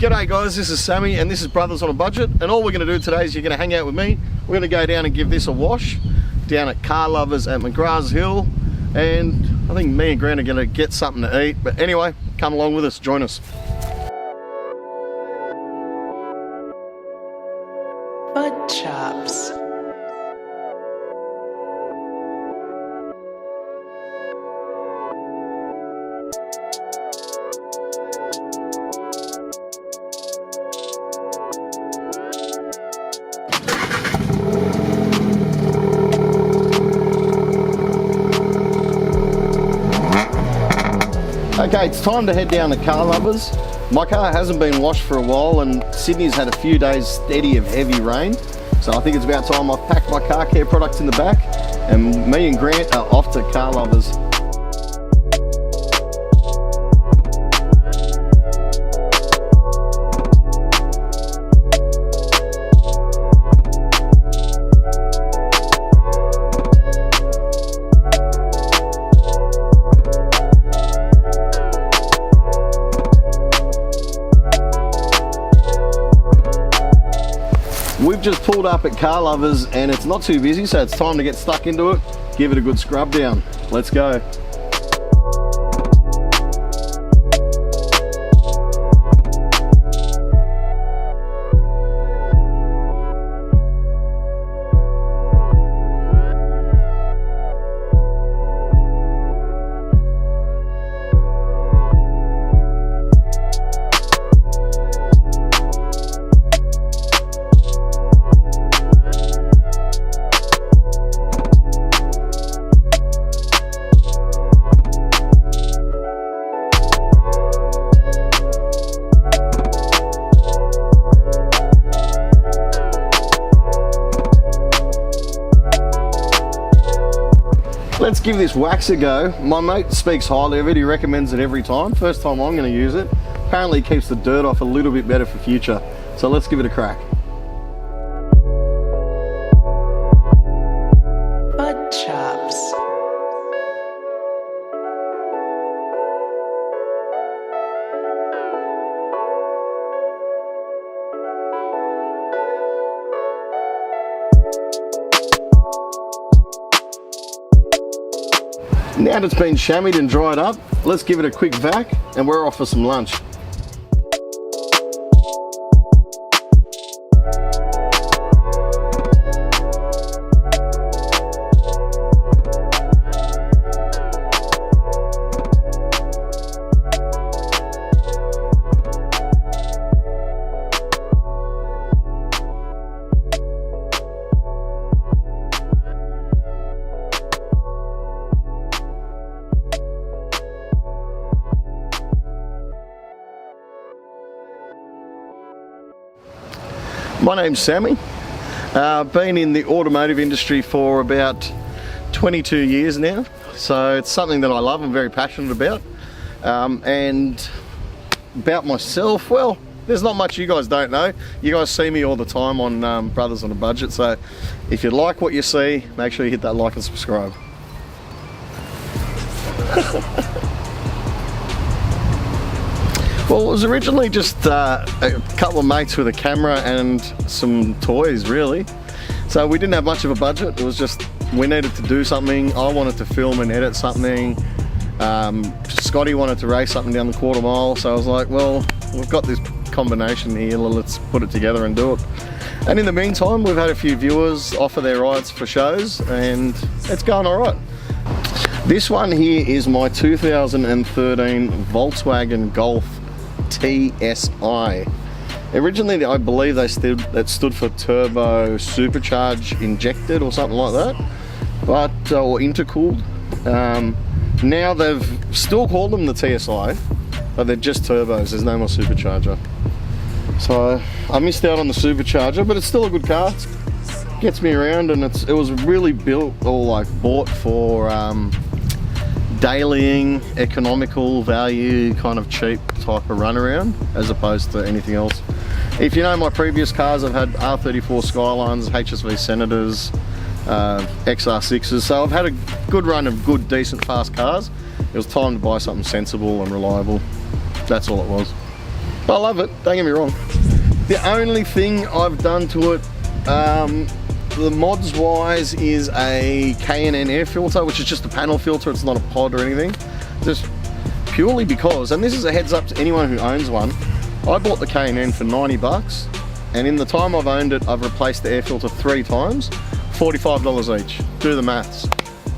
G'day guys, this is Sammy and this is Brothers on a Budget, and all we're going to do today is you're going to hang out with me. We're going to go down and give this a wash down at Car Lovers at McGrath's Hill, and I think me and Grant are going to get something to eat. But anyway, come along with us, join us. Bud chops. Okay, it's time to head down to Car Lovers. My car hasn't been washed for a while and Sydney's had a few days steady of heavy rain. So I think it's about time I've packed my car care products in the back and me and Grant are off to Car Lovers. We've just pulled up at Car Lovers and it's not too busy, so it's time to get stuck into it, give it a good scrub down. Let's go. Let's give this wax a go. My mate speaks highly of it, he recommends it every time. First time I'm going to use it. Apparently it keeps the dirt off a little bit better for future. So let's give it a crack. Bud chops. Now that it's been chamoised and dried up, let's give it a quick vac and we're off for some lunch. My name's Sammy. I've been in the automotive industry for about 22 years now, so it's something that I love and very passionate about. And about myself, well, there's not much you guys don't know. You guys see me all the time on Brothers on a Budget, so if you like what you see, make sure you hit that like and subscribe. Well, it was originally just a couple of mates with a camera and some toys, really. So we didn't have much of a budget. It was just, we needed to do something. I wanted to film and edit something. Scotty wanted to race something down the quarter mile. So I was like, well, we've got this combination here. Let's put it together and do it. And in the meantime, we've had a few viewers offer their rides for shows and it's going all right. This one here is my 2013 Volkswagen Golf TSI. Originally, I believe that stood for turbo supercharged injected or something like that, but or intercooled. Now they've still called them the TSI, but they're just turbos. There's no more supercharger. So I missed out on the supercharger, but it's still a good car. It gets me around, and it was really built or like bought for dailying, economical value, kind of cheap type of runaround as opposed to anything else. If you know my previous cars, I've had R34 Skylines, HSV Senators, XR6s, so I've had a good run of good, decent, fast cars. It was time to buy something sensible and reliable. That's all it was. I love it, don't get me wrong. The only thing I've done to it, the mods wise, is a K&N air filter, which is just a panel filter, it's not a pod or anything. Just purely because, and this is a heads up to anyone who owns one, I bought the K&N for 90 bucks, and in the time I've owned it, I've replaced the air filter 3 times, $45 each. Do the maths.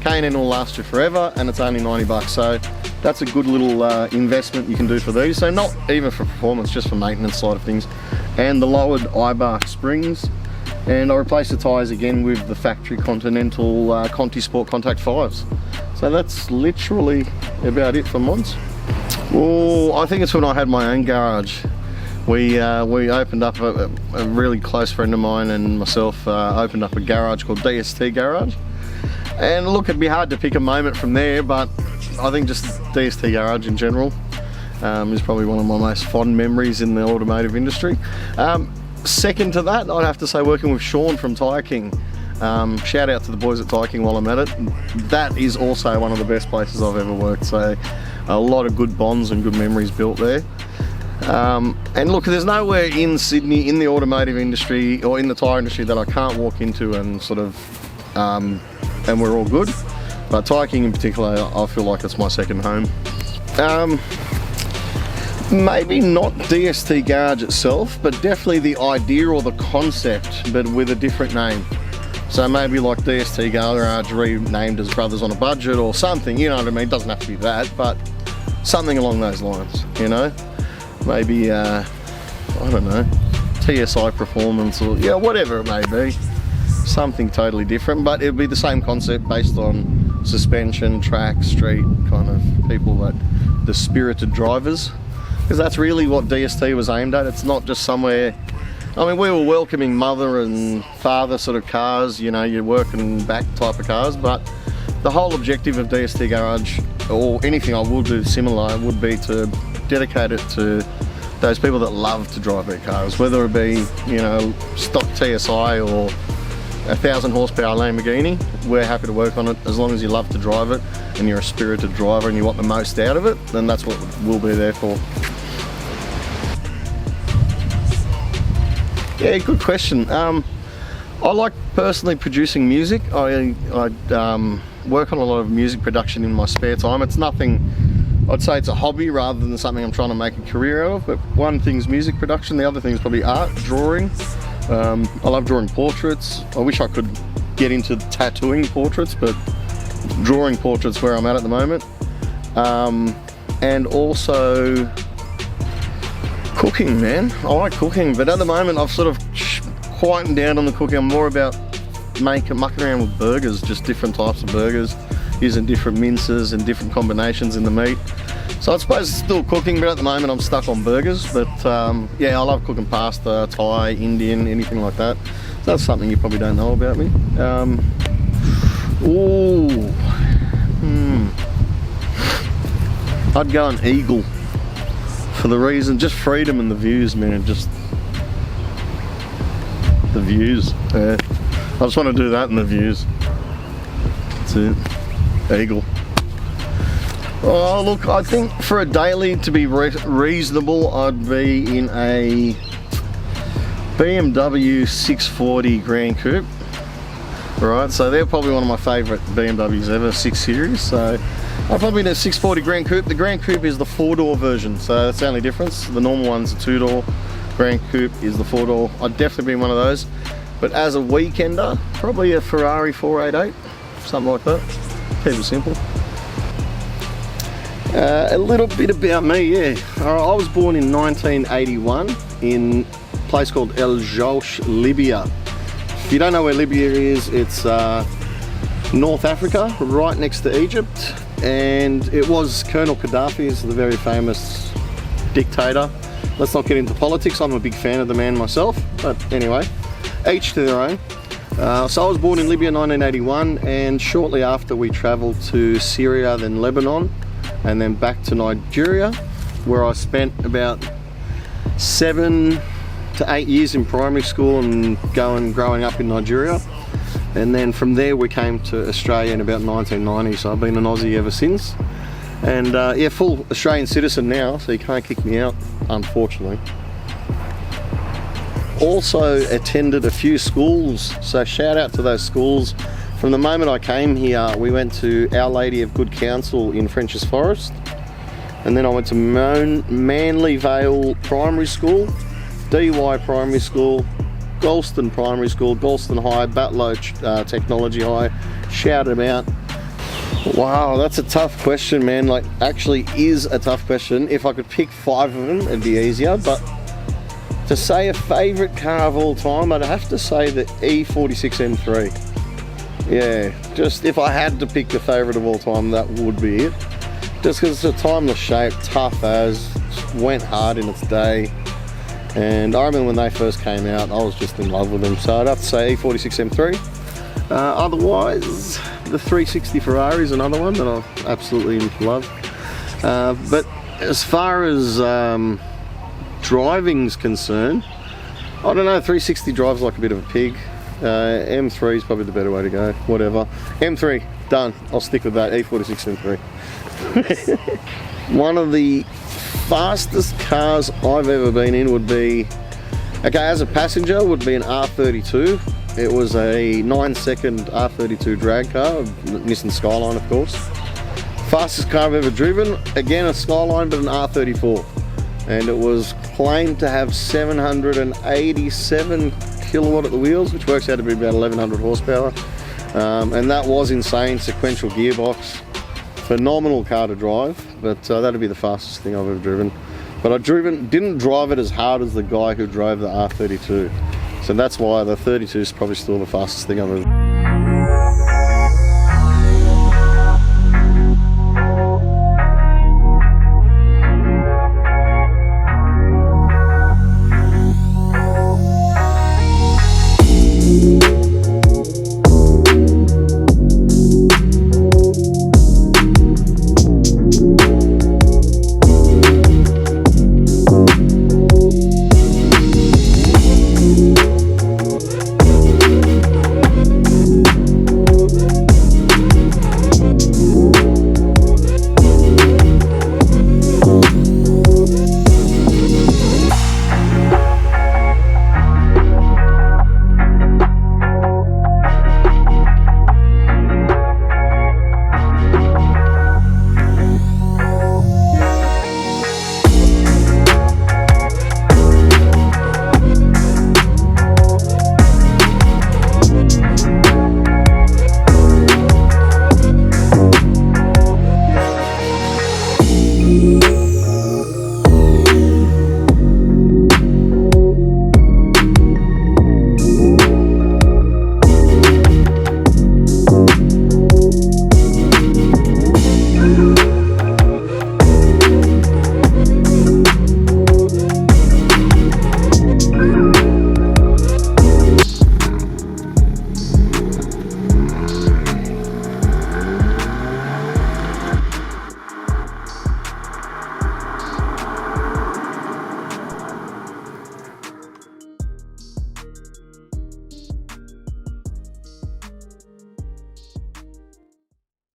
K&N will last you forever, and it's only 90 bucks, so that's a good little investment you can do for these. So not even for performance, just for maintenance side of things. And the lowered iBar springs, and I replaced the tyres again with the factory Continental Conti Sport Contact 5s. So that's literally about it for mods. Oh, I think it's when I had my own garage. We opened up, a really close friend of mine and myself opened up a garage called DST Garage. And look, it'd be hard to pick a moment from there, but I think just DST Garage in general is probably one of my most fond memories in the automotive industry. Second to that, I'd have to say working with Sean from Tyre King. Shout out to the boys at Tyre King while I'm at it. That is also one of the best places I've ever worked, so a lot of good bonds and good memories built there. And look, there's nowhere in Sydney, in the automotive industry or in the tyre industry, that I can't walk into and sort of, and we're all good. But Tyre King in particular, I feel like it's my second home. Maybe not DST Garage itself, but definitely the idea or the concept, but with a different name. So maybe like DST Garage renamed as Brothers on a Budget or something, you know what I mean? It doesn't have to be that, but something along those lines, you know? Maybe, I don't know, TSI Performance or, yeah, whatever it may be. Something totally different, but it'll be the same concept based on suspension, track, street, kind of people that, the spirited drivers. Because that's really what DST was aimed at. It's not just somewhere, I mean, we were welcoming mother and father sort of cars, you know, your working back type of cars, but the whole objective of DST Garage, or anything I will do similar, would be to dedicate it to those people that love to drive their cars, whether it be, you know, stock TSI or 1,000 horsepower Lamborghini. We're happy to work on it as long as you love to drive it and you're a spirited driver and you want the most out of it, then that's what we'll be there for. Yeah, good question. I like personally producing music. I work on a lot of music production in my spare time. It's nothing, I'd say it's a hobby rather than something I'm trying to make a career out of, but one thing's music production, the other thing's probably art, drawing. I love drawing portraits. I wish I could get into tattooing portraits, but drawing portraits where I'm at the moment. And also cooking, man. I like cooking, but at the moment I've sort of quietened down on the cooking. I'm more about mucking around with burgers, just different types of burgers, using different minces and different combinations in the meat. So I suppose it's still cooking, but at the moment I'm stuck on burgers. But yeah, I love cooking pasta, Thai, Indian, anything like that. So that's something you probably don't know about me. I'd go an eagle for the reason, just freedom and the views, man. Just the views. Yeah. I just want to do that and the views. That's it. Eagle. Oh, look, I think for a daily to be reasonable, I'd be in a BMW 640 Grand Coupe. Right, so they're probably one of my favourite BMWs ever, 6 Series. So I'd probably in a 640 Grand Coupe. The Grand Coupe is the 4-door version, so that's the only difference. The normal one's a 2-door. Grand Coupe is the 4-door. I'd definitely be in one of those. But as a weekender, probably a Ferrari 488, something like that. Keep it simple. A little bit about me, yeah. I was born in 1981 in a place called El Jolsh, Libya. If you don't know where Libya is, it's North Africa, right next to Egypt. And it was Colonel Gaddafi's, the very famous dictator. Let's not get into politics, I'm a big fan of the man myself, but anyway, each to their own. So I was born in Libya in 1981, and shortly after we travelled to Syria, then Lebanon, and then back to Nigeria, where I spent about 7 to 8 years in primary school and growing up in Nigeria. And then from there we came to Australia in about 1990, so I've been an Aussie ever since. And yeah, full Australian citizen now, so you can't kick me out. unfortunately. Also attended a few schools, so shout out to those schools. From the moment I came here, we went to Our Lady of Good Counsel in Frenchs Forest, and then I went to Manly Vale Primary School, DY Primary School, Galston Primary School, Galston High, Batlow Technology High. Shout them out. Wow, that's a tough question, man. Like, actually is a tough question. If I could pick 5 of them, it'd be easier, but to say a favourite car of all time, I'd have to say the E46 M3. Yeah, just if I had to pick the favourite of all time, that would be it. Just because it's a timeless shape, tough as, went hard in its day. And I remember when they first came out, I was just in love with them. So I'd have to say E46 M3. Otherwise, the 360 Ferrari is another one that I absolutely love. But as far as driving's concerned, I don't know, 360 drives like a bit of a pig. M3 is probably the better way to go, whatever. M3, done. I'll stick with that, E46 M3. One of the fastest cars I've ever been in would be, okay, as a passenger, would be an R32. It was a 9-second R32 drag car, Nissan Skyline of course. Fastest car I've ever driven, again a Skyline but an R34. And it was claimed to have 787 kilowatt at the wheels, which works out to be about 1100 horsepower. And that was insane, sequential gearbox. Phenomenal car to drive, but that'd be the fastest thing I've ever driven. But I didn't drive it as hard as the guy who drove the R32. So that's why the 32 is probably still the fastest thing I've ever driven.